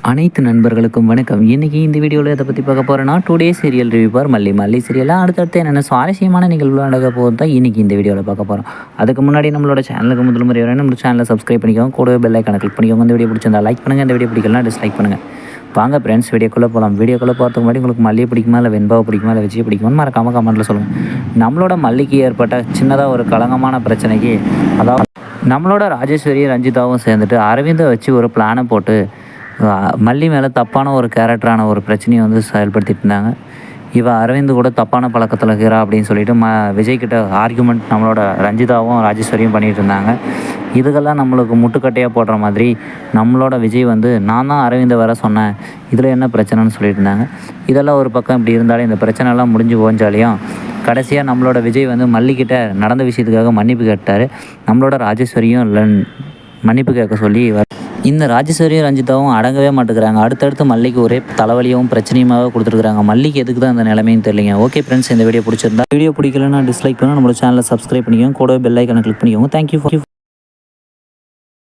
அனைத்து நண்பர்களுக்கும் வணக்கம். இன்றைக்கி இந்த வீடியோவில் எதை பற்றி பார்க்க போகிறேன்னா, டுடே சீரியல் ரிவ்யூ பார் மல்லி சீரியலாக அடுத்தடுத்து என்னென்ன சுவாரஸ்யமான நிகழ்வு நடக்க போகிறது தான் இன்றைக்கி இந்த வீடியோவில் பார்க்க போகிறோம். அதுக்கு முன்னாடி நம்மளோட சேனலுக்கு முதல் முறை வரணும், நம்ம சேனலை சப்ஸ்கிரைப் பண்ணிக்கோங்க, கூடவே பெல் ஐக்கானை கிளிக் பண்ணிக்கோங்க. இந்த வீடியோ பிடிச்சிருந்தா லைக் பண்ணுங்கள், இந்த வீடியோ பிடிக்கலாம் டிஸ்லைக் பண்ணுங்கள். வாங்க ஃப்ரெண்ட்ஸ், வீடியோக்குள்ளே போகலாம். வீடியோக்குள்ளே போகிறதுக்கு முன்னாடி உங்களுக்கு மல்லியை பிடிக்குமா, இல்லை வெண்பாவை பிடிக்குமா, இல்லை விஜய் பிடிக்குமான்னு மறக்காமல் கமெண்ட்டில் சொல்லுங்கள். நம்மளோட மல்லிக்கு ஏற்பட்ட சின்னதாக ஒரு களங்கமான பிரச்சனைக்கு, அதாவது நம்மளோட ராஜேஸ்வரி ரஞ்சிதாவும் சேர்ந்துட்டு அரவிந்தை வச்சு ஒரு பிளானை போட்டு மல்லி மேலே தப்பான ஒரு கேரக்டரான ஒரு பிரச்சனையை வந்து செயல்படுத்திட்டு இருந்தாங்க. அரவிந்த் கூட தப்பான பழக்கத்தில் இருக்கிறா அப்படின்னு சொல்லிட்டு விஜய்கிட்ட ஆர்கியூமெண்ட் நம்மளோட ரஞ்சிதாவும் ராஜேஸ்வரியும் பண்ணிகிட்டு இருந்தாங்க. இதுக்கெல்லாம் நம்மளுக்கு முட்டுக்கட்டையாக போடுற மாதிரி நம்மளோட விஜய் வந்து நான் தான் அரவிந்தை வர சொன்னேன், இதில் என்ன பிரச்சனைன்னு சொல்லிட்டு இருந்தாங்க. இதெல்லாம் ஒரு பக்கம் இப்படி இருந்தாலும் இந்த பிரச்சனைலாம் முடிஞ்சு போஞ்சாலையும் கடைசியாக நம்மளோட விஜய் வந்து மல்லிக்கிட்ட நடந்த விஷயத்துக்காக மன்னிப்பு கேட்டார். நம்மளோட ராஜேஸ்வரியும் மன்னிப்பு கேட்க சொல்லி இந்த ராஜேஸ்வரியும் ரஞ்சிதாவும் அடங்கவே மாட்டேங்கிறாங்க. அடுத்தடுத்து மல்லிக்கு ஒரே தலைவலியும் பிரச்சனையுமாக கொடுத்துருக்காங்க. மல்லிக்கு எதுக்கு தான் அந்த நிலைமையும் தெரியலைங்க. ஓகே ஃப்ரெண்ட்ஸ், இந்த வீடியோ பிடிச்சிருந்தா வீடியோ பிடிக்கலன்னா டிஸ்லைக் பண்ணால் நம்மளோட சேனலை சப்ஸ்கிரைப் பண்ணிக்கோங்க, கூட பெல் ஐக்கானை கிளிக் பண்ணிக்கோங்க. தேங்க்யூ.